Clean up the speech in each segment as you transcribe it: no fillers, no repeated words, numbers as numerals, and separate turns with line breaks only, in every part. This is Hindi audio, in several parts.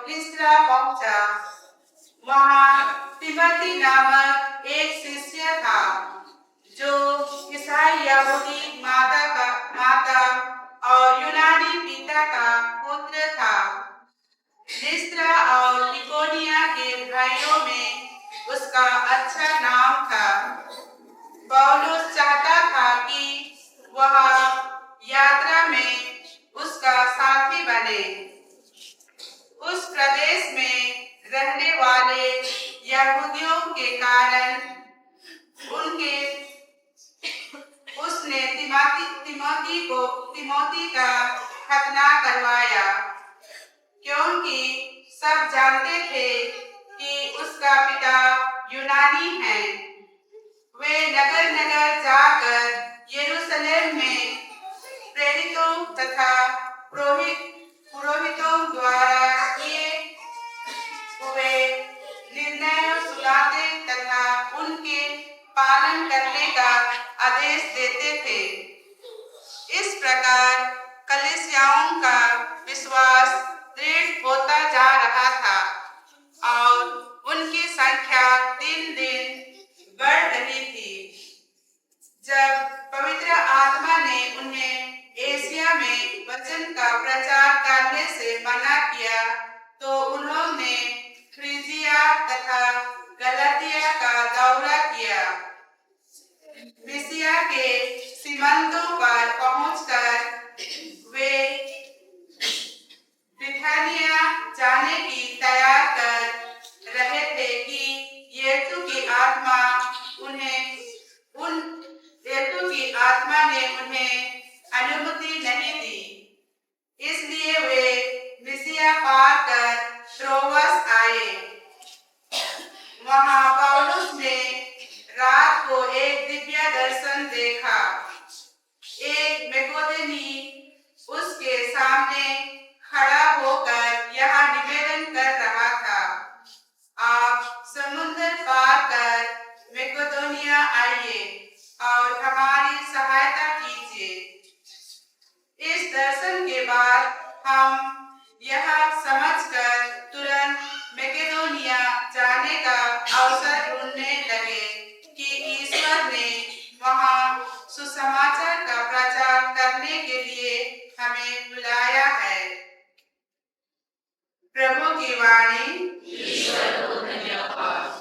लिस्त्रा पहुंचा। वहाँ तिमोथी नामक एक शिष्य था जो ईसाई यहूदी माता और यूनानी पिता का पुत्र था। लिस्त्रा और इकोनिया के भाइयों में उसका अच्छा नाम था। पौलुस चाहता था कि वह यात्रा में उसका साथी बने। उस प्रदेश में रहने वाले यहूदियों के कारण उसने तिमोथी का खतना करवाया, क्योंकि सब जानते थे कि उसका पिता यूनानी है। वे नगर नगर जाकर यरूशलेम में प्रेरितों तथा पुरोहितों द्वारा किए हुए निर्णयों सुनाते तथा उनके पालन करने का आदेश देते थे। इस प्रकार कलीसियाओं का विश्वास दृढ़ होता जा रहा था और उनकी संख्या दिन दिन बढ़ रही थी। जब पवित्र आत्मा ने उन्हें एशिया में वचन का प्रचार करने से मना किया, तो उन्होंने फ्रीजिया तथा गलातिया का दौरा किया। मिसिया के सीमांतों पर पहुंचकर वे बिथानिया जाने की तैयार कर रहे थे कि यीशु की आत्मा ने उन्हें अनुमति नहीं दी। इसलिए वे मिसिया पार कर त्रोवस आए। वहां पौलुस ने रात को एक दिव्य दर्शन देखा। एक मकेदोनी उसके सामने खड़ा होकर यह निवेदन कर रहा था, आप समुद्र पार कर मकेदोनिया आइए और हमारी सहायता कीजिए। इस दर्शन के बाद हम यह समझकर तुरंत मकेदोनिया जाने का अवसर ढूंढने लगे कि ईश्वर ने वहां सुसमाचार का प्रचार करने के लिए हमें बुलाया है। प्रभु की वाणी।
ईश्वर को धन्यवाद।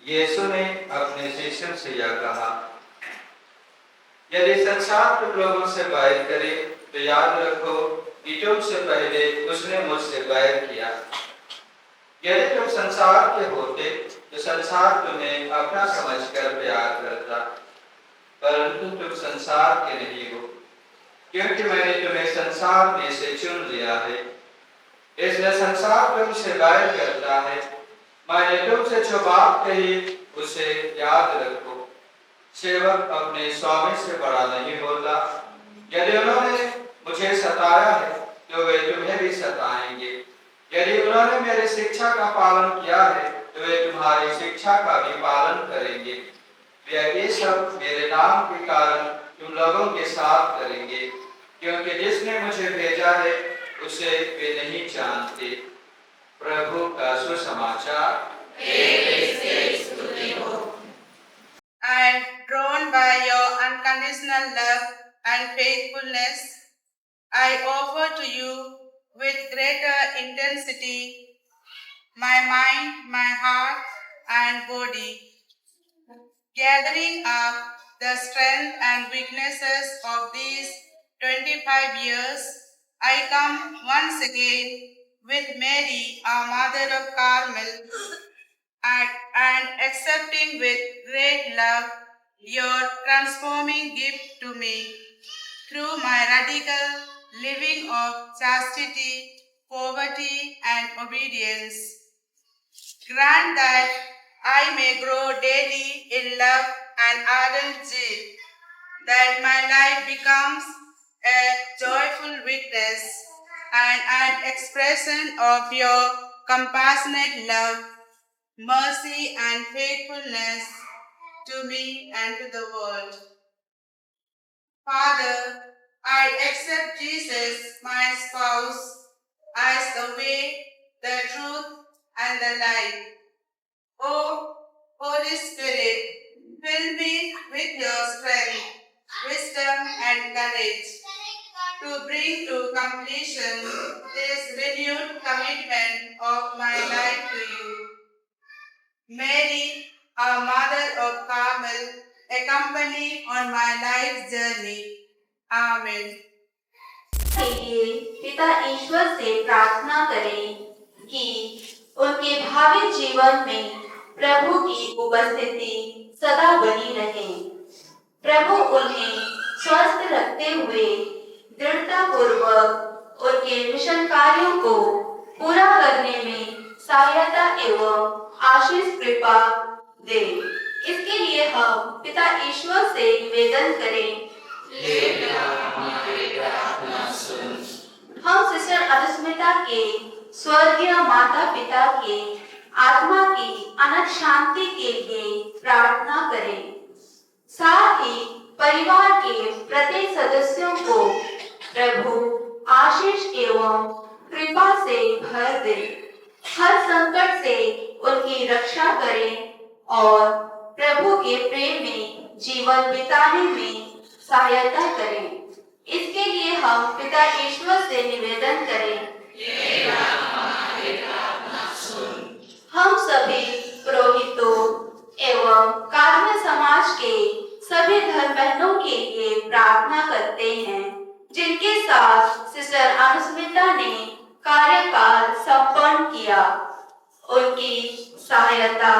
यीशु ने अपने शिष्यों से यह कहा, यदि संसार तुम लोगों से बैर करे तो याद रखो कि तुमसे पहले उसने मुझसे बैर किया। यदि तुम संसार के होते तो संसार तुम्हें अपना समझकर प्यार करता, परंतु तुम संसार के नहीं हो, क्योंकि मैंने तुम्हें संसार में से चुन लिया है। इसलिए संसार तुमसे बैर करता है। मैंने तुमसे जो बात कही उसे याद रखो। सेवक अपने स्वामी से बड़ा नहीं होता। यदि उन्होंने मुझे सताया है तो वे तुम्हें भी सताएंगे। यदि उन्होंने मेरी शिक्षा का पालन किया है तो वे तुम्हारी शिक्षा का भी पालन करेंगे। वे ये सब मेरे नाम के कारण तुम लोगों के साथ करेंगे, क्योंकि जिसने मुझे भेजा है उसे वे नहीं जानते। प्रभु का सुसमाचार।
And drawn by your unconditional love and faithfulness, I offer to you with greater intensity my mind, my heart, and body, gathering up the strength and weaknesses of these 25 years. I come once again with Mary, our Mother of Carmel, and accepting with great love your transforming gift to me through my radical living of chastity, poverty, and obedience. Grant that I may grow daily in love and ardent zeal, that my life becomes a joyful witness and an expression of your compassionate love, mercy, and faithfulness to me and to the world. Father, I accept Jesus, my spouse, as the way, the truth, and the life. Oh, Holy Spirit, fill me with your strength, wisdom, and courage to bring to completion this renewed commitment of my life to you. Mary, our Mother of Carmel, accompany on my life's journey. Amen.
के लिए पिता ईश्वर से प्रार्थना करें कि उनके भावी जीवन में प्रभु की उपस्थिति सदा बनी रहे। प्रभु उन्हें स्वस्थ रखते हुए दृढ़ता पूर्वक उनके मिशन कार्यों को पूरा करने में सहायता एवं आशीष कृपा दे। इसके लिए हम पिता ईश्वर से निवेदन करें। हम सिस्टर अनुस्मिता के स्वर्गीय माता पिता के आत्मा की अनंत शांति के लिए प्रार्थना करें। साथ ही परिवार के प्रत्येक सदस्यों को प्रभु आशीष एवं कृपा से भर दे, हर संकट से उनकी रक्षा करें और प्रभु के प्रेम में जीवन बिताने में सहायता करें। इसके लिए हम पिता ईश्वर से निवेदन करें। हम सभी पुरोहितों एवं कार्य समाज के सभी धर्म बहनों के लिए प्रार्थना करते हैं, जिनके साथ सिस्टर अनुस्मिता ने कार्यकाल संपन्न किया। उनकी सहायता,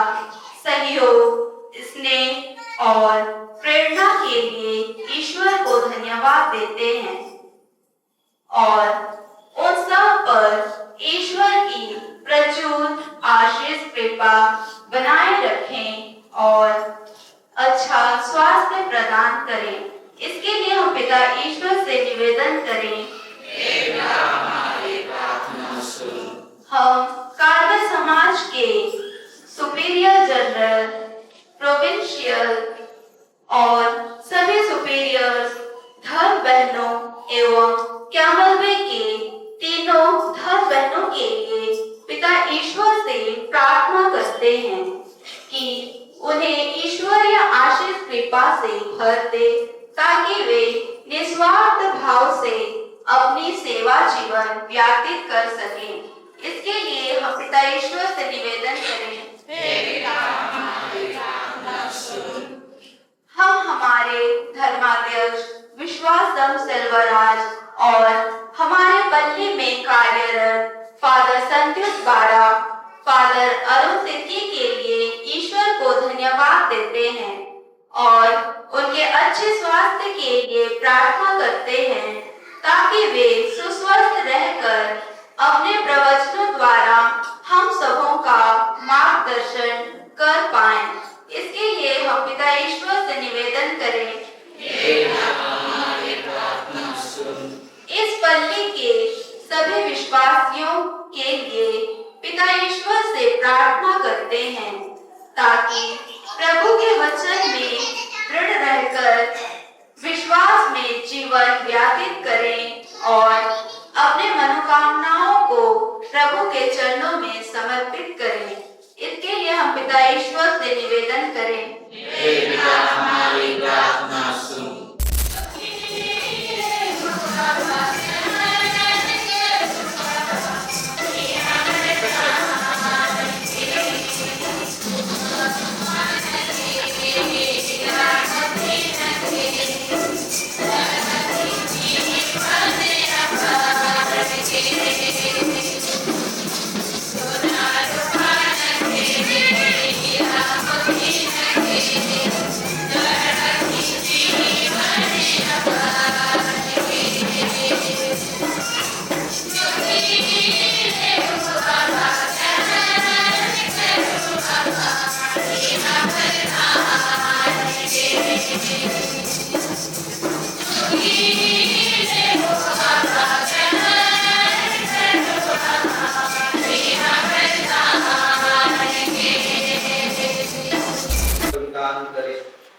सहयोग, स्नेह और प्रेरणा के लिए ईश्वर को धन्यवाद देते हैं और उन सब पर ईश्वर की प्रचुर आशीष कृपा बनाए रखें और अच्छा स्वास्थ्य प्रदान करें। इसके लिए हम पिता ईश्वर से निवेदन करें। हम कार्य समाज के सुपीरियर जनरल, प्रोविंशियल और सभी सुपीरियर्स, धर्म बहनों एवं कैमलवे के तीनों धर्म बहनों के लिए पिता ईश्वर से प्रार्थना करते हैं कि उन्हें ईश्वरीय आशीष कृपा से भर दे, ताकि वे निस्वार्थ भाव से अपनी सेवा जीवन व्यतीत कर सकें। इसके लिए हम पिता ईश्वर से निवेदन करें। करते हैं और उनके अच्छे स्वास्थ्य के लिए प्रार्थना करते हैं ताकि वे सुस्वस्थ रहकर अपने प्रवचनों द्वारा हम सबों का मार्गदर्शन कर पाएं। इसके लिए हम पिता ईश्वर से निवेदन करें, इस पल्ली के सभी विश्वासियों के लिए पिता ईश्वर से प्रार्थना करते हैं ताकि प्रभु के वचन में दृढ़ रहकर विश्वास में जीवन व्यतीत करें और अपने मनोकामनाओं को प्रभु के चरणों में समर्पित करें। इसके लिए हम पिता ईश्वर से निवेदन करें,
हमारी प्रार्थना सुन।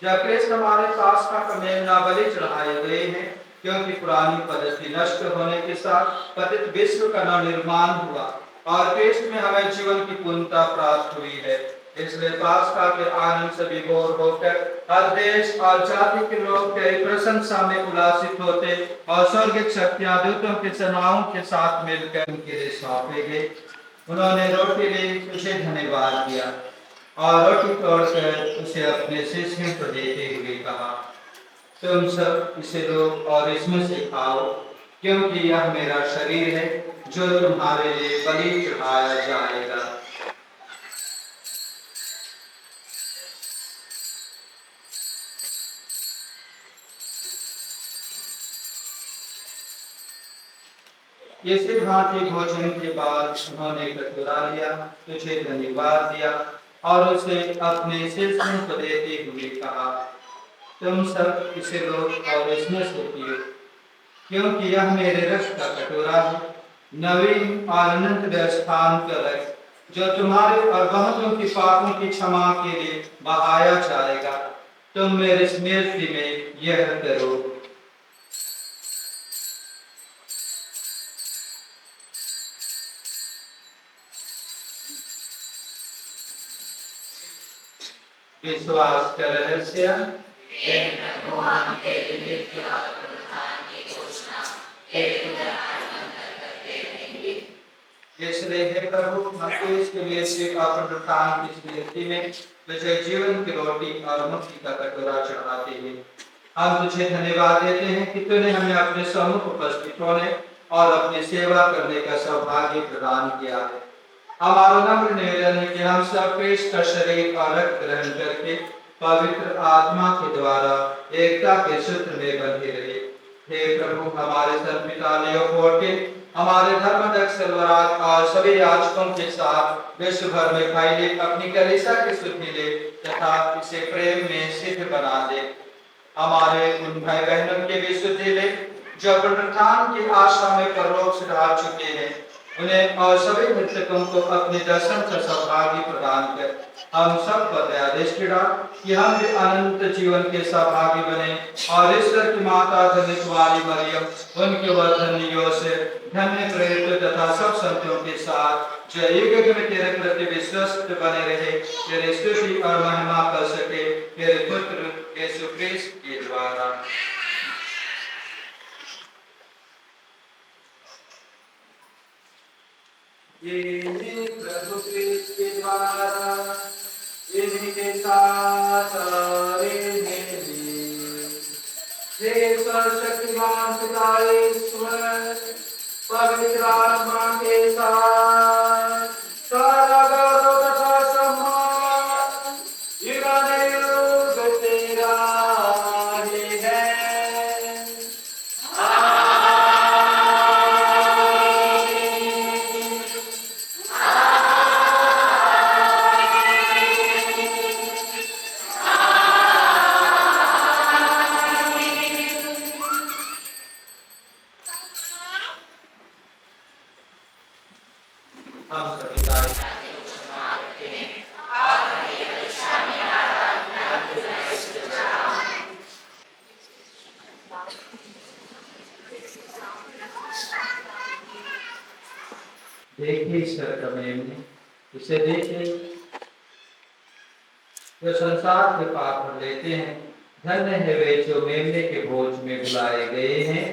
जब कृष्ण हमारे पास्का का मेमना बलि चढ़ाए गए हैं, क्योंकि पुरानी पद्धति नष्ट होने के साथ पतित विश्व का नवनिर्माण हुआ और कृष्ण में हमें जीवन की पूर्णता प्राप्त हुई है। इसलिए पास्का के आनंद से विभोर होकर हर देश और जाति के लोग तेरी प्रशंसा में उल्लासित होते और स्वर्गिक शक्तियां दूतों के सेनाओं के साथ मिलकर उनके लिए सौंपे गए। उन्होंने रोटी ली, तुझे धन्यवाद दिया और रोटी तोड़कर उसे अपने शिष्यों को देते हुए कहा, तुम सब इसे लो और इसमें से खाओ, क्योंकि यह मेरा शरीर है जो तुम्हारे लिए बलि चढ़ाया जाएगा। इसी भांति भोजन के बाद उन्होंने कटोरा लिया, तुझे धन्यवाद दिया और उसे अपने शिष्यों को देते हुए कहा, तुम सब इसे लो और इसमें से पियो, क्योंकि यह मेरे रक्त का कटोरा है, नवीन और अनंत व्यवस्थान का रक्त, जो तुम्हारे और बहुतों की पापों की क्षमा के लिए बहाया जाएगा। तुम मेरे स्मृति में यह करो। विश्वास का रहस्य, इसलिए हे प्रभु, हम इसके लिए से पुनरुत्थान की स्मृति में तुझे जीवन की रोटी और मुक्ति का कटोरा चढ़ाते हैं। हम तुझे धन्यवाद देते हैं कि तूने हमें अपने सम्मुख उपस्थित होने और अपनी सेवा करने का सौभाग्य प्रदान किया है। हमारा नम्र निवेदन है कि हम सब कृष्ण का शरीर और रक्त ग्रहण करके पवित्र आत्मा के द्वारा एकता के सूत्र में बंधे रहे। हे प्रभु, हमारे सर्वपिता लियोपोल्टे, हमारे धर्मदक्ष सेल्वराज और सभी याजकों के साथ विश्व भर में फैले अपनी कलीसिया की शुद्धि ले तथा इसे प्रेम में सिद्ध बना दे। हमारे उन भाई बहनों की भी शुद्धि ले जो पुनरुत्थान की आशा में परलोक से हार चुके हैं। उन्हें और सभी मृतकों को अपने दर्शन का सौभाग्य प्रदान कर हम सब पर दया दृष्टि डाल कि हम भी अनंत जीवन के सहभागी बने और ईश्वर की माता धन्य कुमारी मरियम, उनके वरधन्य योसेफ, धन्य प्रेरित तथा सब संतों के साथ जो युग युग में तेरे प्रति विश्वस्त बने रहे, तेरे स्तुति और महिमा कर सके, तेरे पुत्र यीशु क्रिस्त के द्वारा। ये प्रभु क्रिस्त के द्वारा इन्हीं के साथ और इन्हीं भी हे सर्वशक्तिमान पिता ईश्वर पवित्र आत्मा के साथ सारा गौरव तथा सम्मान युगानुयुग देखिए ईश्वर का मेमने, इसे देखिए जो संसार के पाप हर लेते हैं। धन्य है वे जो मेमने के भोज में बुलाए गए हैं।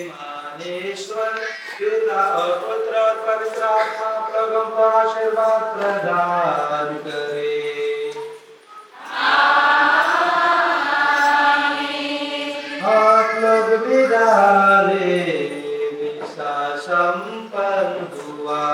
मानेश्वर पिता और पुत्र और पवित्र आत्मा प्रभु को आशीर्वाद प्रदान करे। आप लोग विदा ले, मिसा संपन्न हुआ।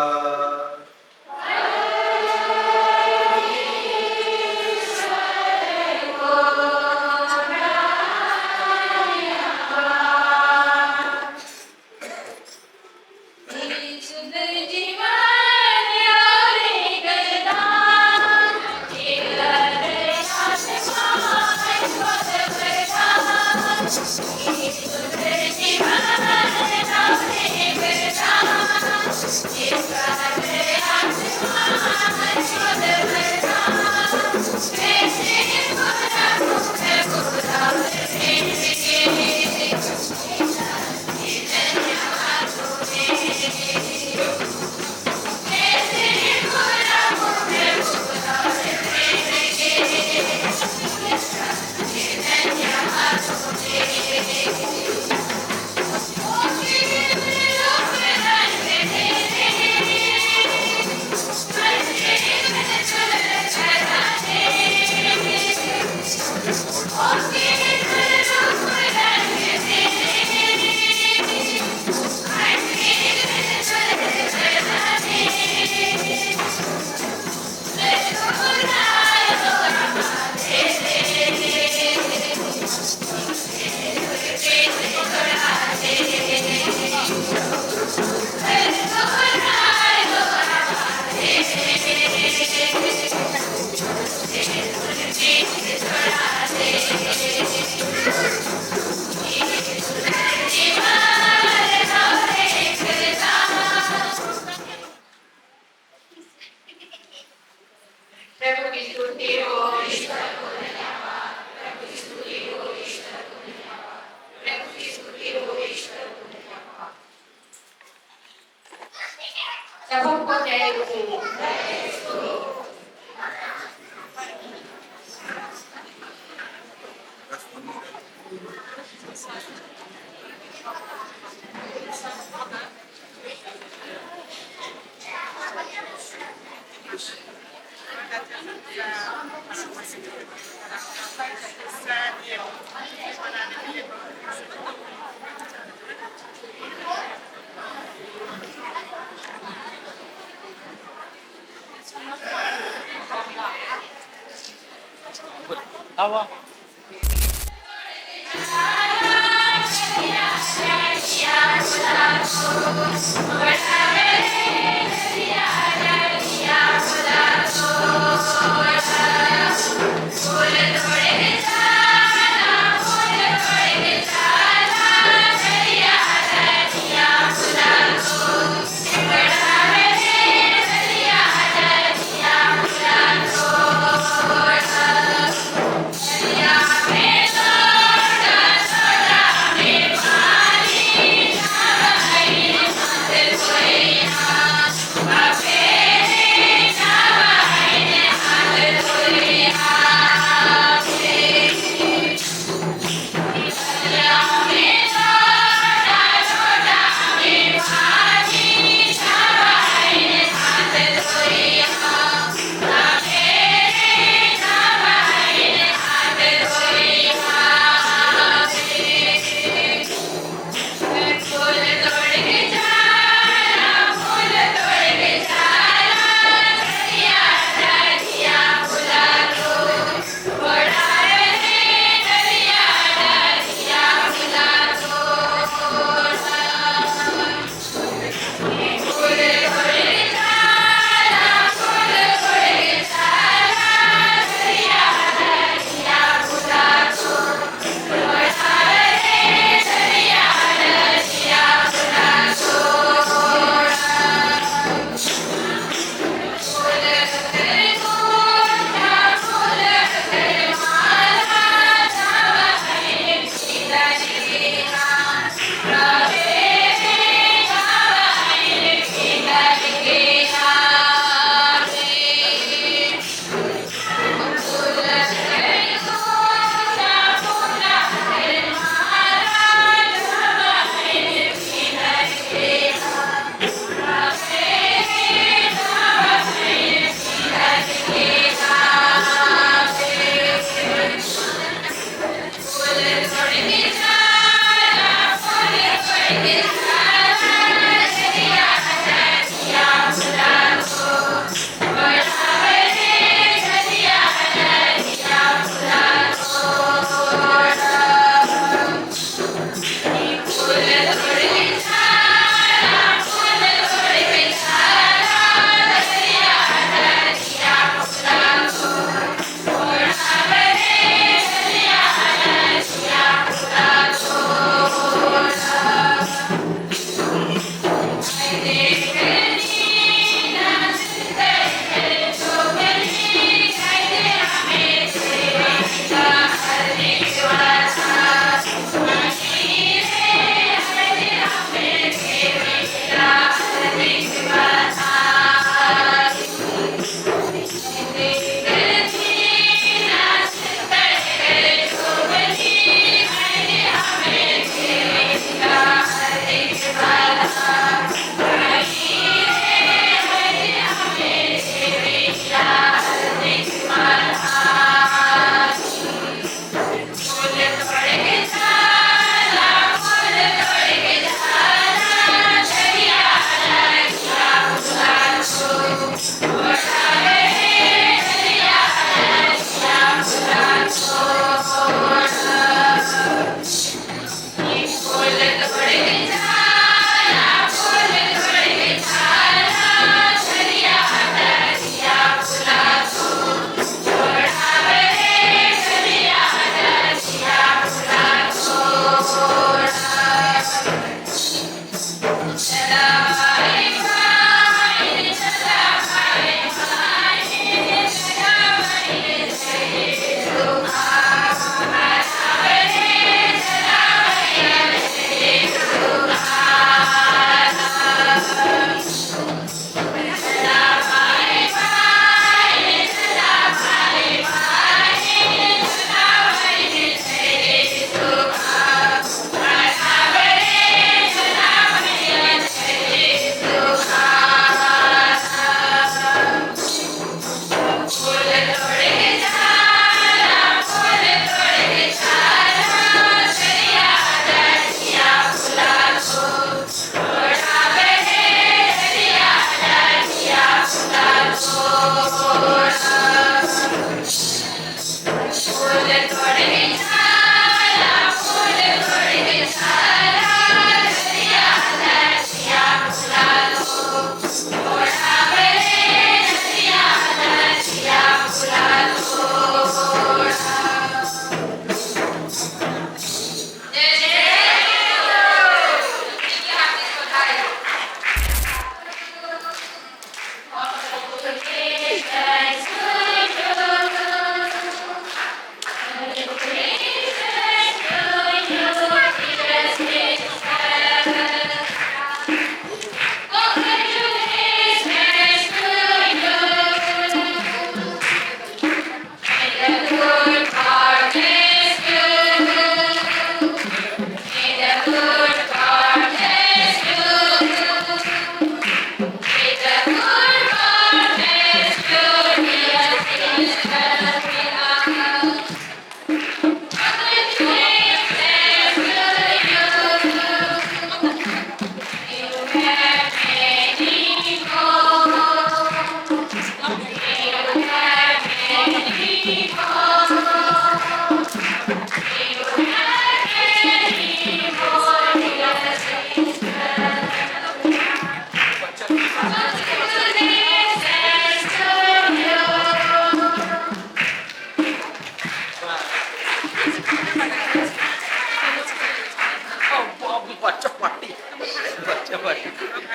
बच्चा पार्टी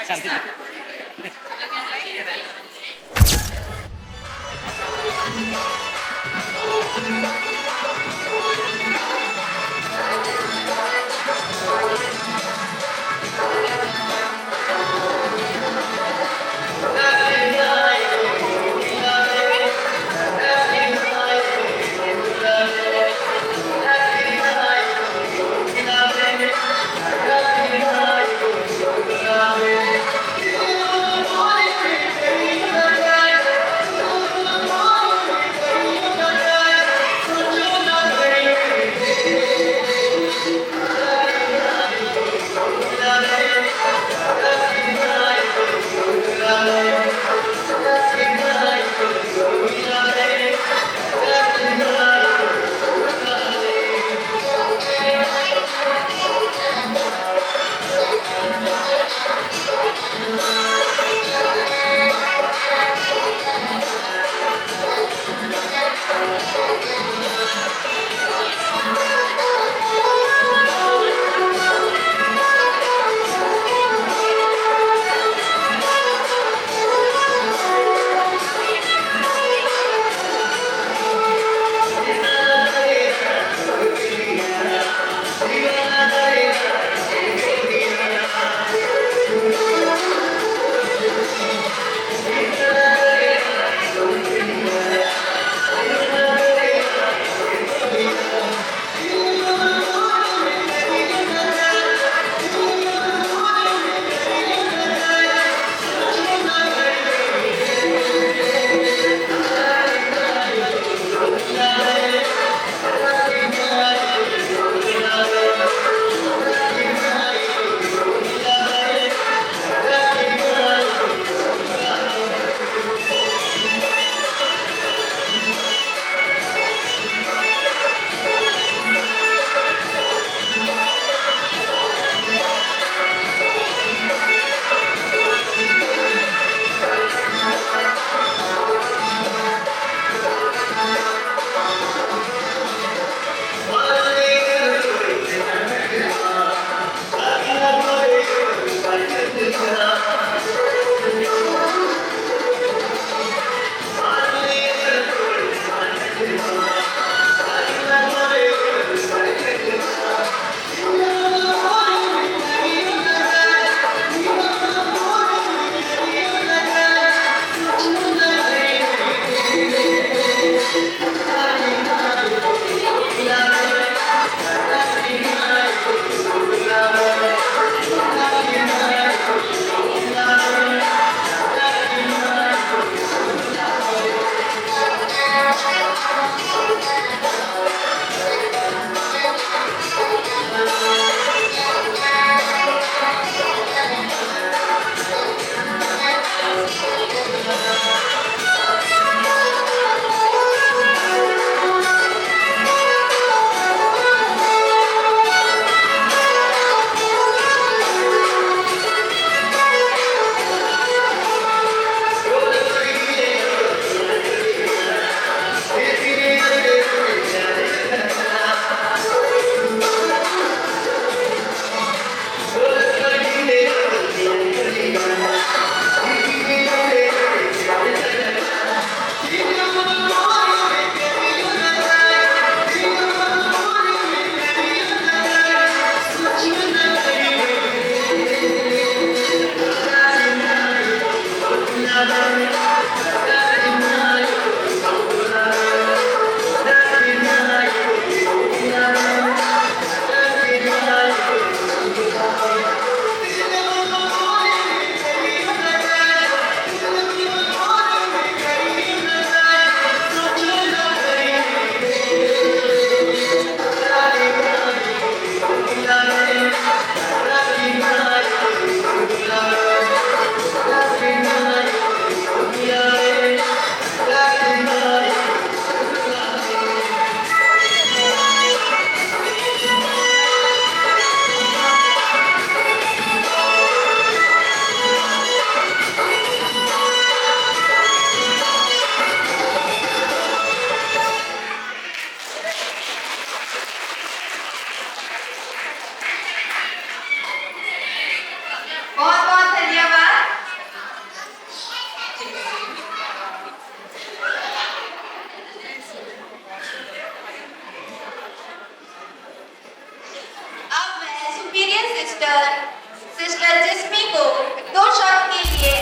शांति
बहुत बहुत धन्यवाद। अब मैं सुपीरियर सिस्टर जिस्मी को 2 शब्द के लिए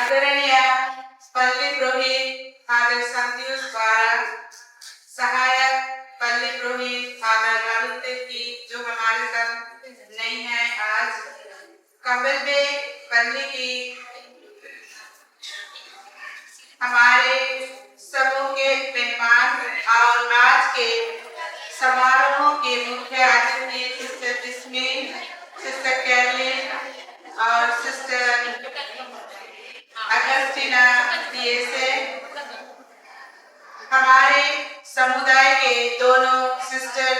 आदरणीय पल्ली पुरोहित फादर संतोष द्वारा सहायक पल्ली पुरोहित फादर ललित की जो हमारे साथ नहीं है आज, कपिल बे पल्ली की हमारे समूह के मेहमान और आज के समारोह के मुख्य अतिथि सिस्टर जिस्मी, सिस्टर कैरलिन और सिस्टर अगस्टिना डीएसए, हमारे समुदाय के दोनों सिस्टर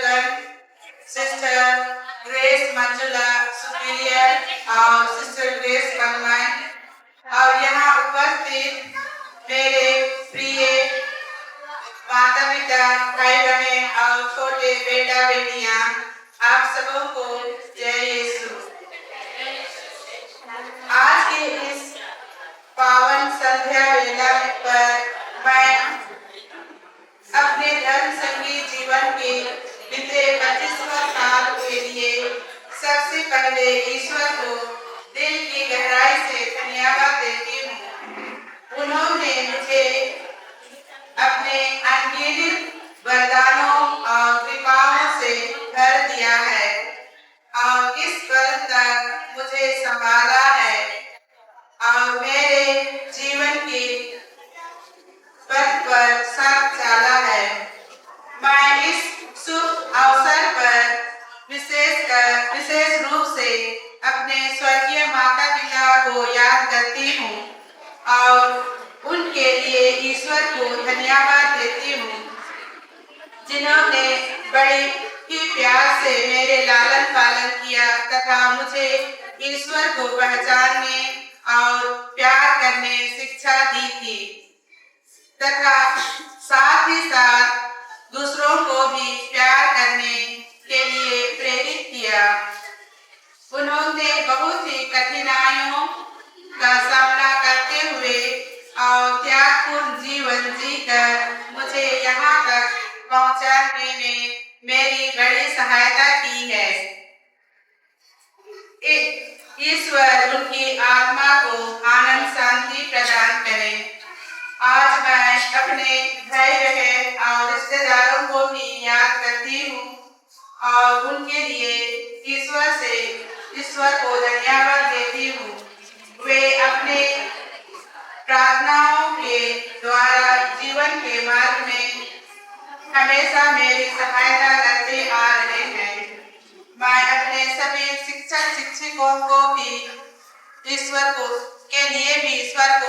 ग्रेस मंजुला सुपीरियर और सिस्टर ग्रेस बनवाई और यहाँ उपस्थित मेरे प्रिय माता पिता भाई बहन और छोटे बेटा बेटियां, आप सबों को जय यीशु। आज के इस पावन संध्या वेला पर मैं अपने धर्म संगीत जीवन के बीते 25वां साल के लिए सबसे पहले ईश्वर को दिल की गहराई से धन्यवाद देती हूँ। उन्होंने मुझे अपने अनगिनत वरदानों और कृपाओं से भर दिया है और इस पल तक मुझे संभाला है और मेरे जीवन के पथ पर साथ चला है। मैं इस शुभ अवसर पर विशेष रूप से अपने स्वर्गीय माता पिता को याद करती हूँ और उनके लिए ईश्वर को धन्यवाद देती हूँ, जिन्होंने बड़े ही प्यार से मेरे लालन पालन किया तथा मुझे ईश्वर को पहचानने और प्यार करने शिक्षा दी थी तथा साथ ही साथ दूसरों को भी प्यार करने के लिए प्रेरित किया। उन्होंने बहुत ही कठिनाइयों का सामना करते हुए और त्यागपूर्ण जीवन जीकर मुझे यहाँ तक पहुँचाने में मेरी बड़ी सहायता की है। ईश्वर उनकी आत्मा को आनंद शांति प्रदान करे। आज मैं अपने भाई बहन और रिश्तेदारों को भी याद करती हूँ और उनके लिए ईश्वर को धन्यवाद देती हूँ। वे अपने प्रार्थनाओं के द्वारा जीवन के मार्ग में हमेशा मेरी सहायता करते आ रहे हैं। मैं अपने सभी शिक्षकों को भी ईश्वर को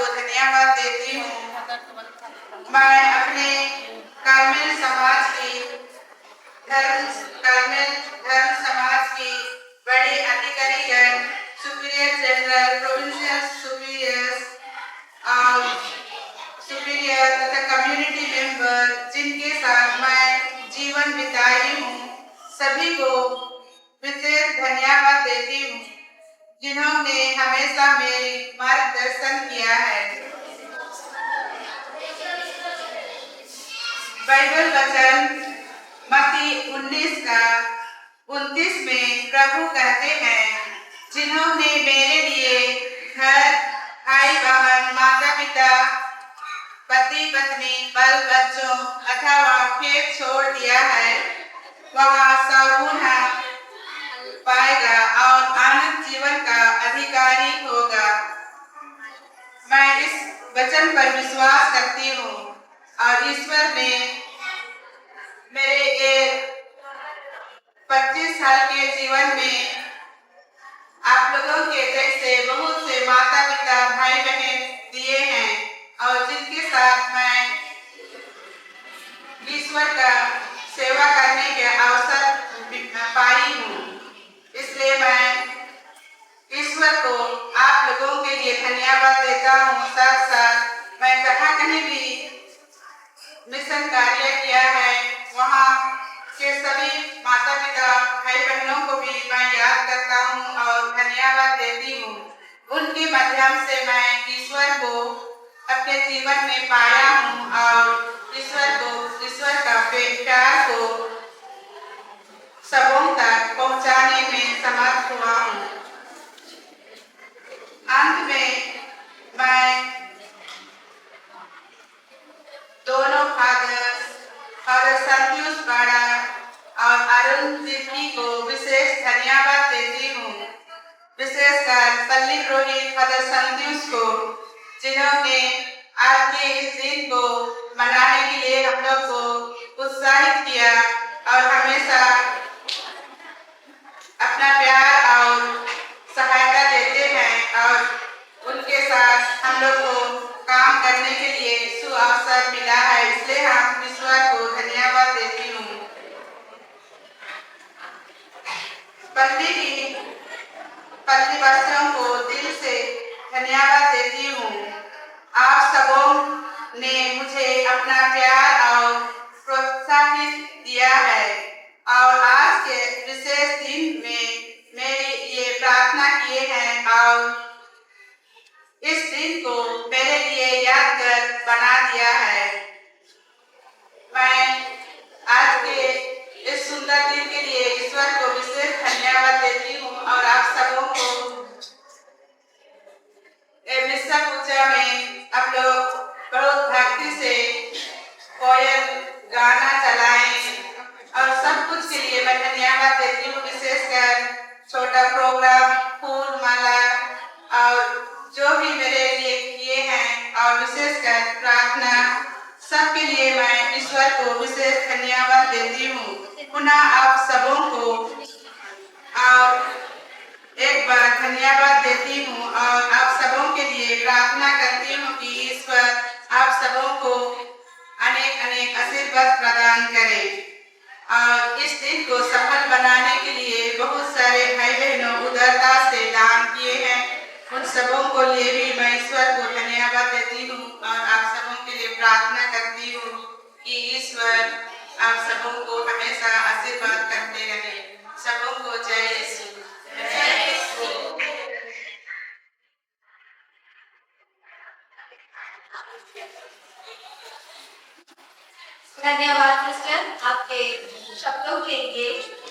धन्यवाद देती हूँ। मैं अपने कार्मेल धर्म समाज की बड़ी अधिकारीगण, सुपीरियर जनरल, प्रोविंशियल सुपीरियर तथा कम्युनिटी मेंबर जिनके साथ मैं जीवन बिताई हूँ, सभी को विशेष धन्यवाद देती हूँ, जिन्होंने हमेशा मेरी मार्गदर्शन किया है। बाइबल वचन मत्ती 19:29 में प्रभु कहते हैं, जिन्होंने मेरे लिए घर, भाई बहन, माता पिता, पति पत्नी, बाल बच्चों अथवा खेत छोड़ दिया है, वह सर्वगुना पाएगा और आनंद जीवन का अधिकारी होगा। मैं इस वचन पर विश्वास करती हूँ और ईश्वर ने मेरे 25 साल के जीवन में आप लोगों के जैसे बहुत से माता पिता, भाई बहन दिए हैं और जिनके साथ मैं ईश्वर का सेवा करने के अवसर पाई हूँ। इसलिए मैं ईश्वर को आप लोगों के लिए धन्यवाद देता हूँ। साथ साथ मैं जहाँ कहीं भी मिशन कार्य किया है, वहाँ के सभी माता पिता, भाई बहनों को भी मैं याद करता हूँ और धन्यवाद देती हूँ। उनके माध्यम से मैं ईश्वर को अपने जीवन में पाया हूँ और ईश्वर का प्यार को सबों तक पहुँचाने में समर्थ हुआ हूँ। अंत में मैं दोनों फादर संतोष बाड़ा और अरुण तिर्की को विशेष धन्यवाद देती हूँ। विशेषकर पल्ली पुरोहित फादर संतोष को, जिन्होंने आज के इस दिन को मनाने के लिए हम लोग को उत्साहित किया और हमेशा अपना प्यार और सहायता देते हैं और उनके साथ हम लोग को काम करने के लिए यीशु अवसर मिला है, इसलिए हम ईश्वर को धन्यवाद देती हूँ। पल्ली वासियों को दिल से धन्यवाद देती हूँ। आप सबों ने मुझे अपना प्यार और प्रोत्साहित दिया है और आज के विशेष दिन में मेरी ये प्रार्थना किए हैं और इस दिन को मेरे लिए यादगार बना दिया है। मैं आज के इस सुंदर दिन के लिए ईश्वर को विशेष धन्यवाद देती हूँ और आप सबों को मिस्सा पूजा में आप लोग बहुत भक्ति से कोयल गाना चलाएं और सब कुछ के लिए मैं धन्यवाद देती हूँ। विशेषकर छोटा प्रोग्राम, फूल माला और जो भी मेरे लिए किए हैं और विशेषकर प्रार्थना, सबके लिए मैं ईश्वर को विशेष धन्यवाद देती हूँ। पुनः आप सबों को और एक बार धन्यवाद देती हूँ और आप सबों के लिए प्रार्थना करती हूँ कि ईश्वर आप सबों को अनेक अनेक आशीर्वाद प्रदान करे। और इस दिन को सफल बनाने के लिए बहुत सारे भाई बहनों उदारता से दान किए हैं, उन सबों को लिए भी मैं ईश्वर को धन्यवाद देती हूँ और आप सबों के लिए प्रार्थना करती हूँ कि ईश्वर आप सबों को हमेशा आशीर्वाद करते रहे। सबों को जय यीशु।
धन्यवाद सिस्टर आपके शब्दों के लिए।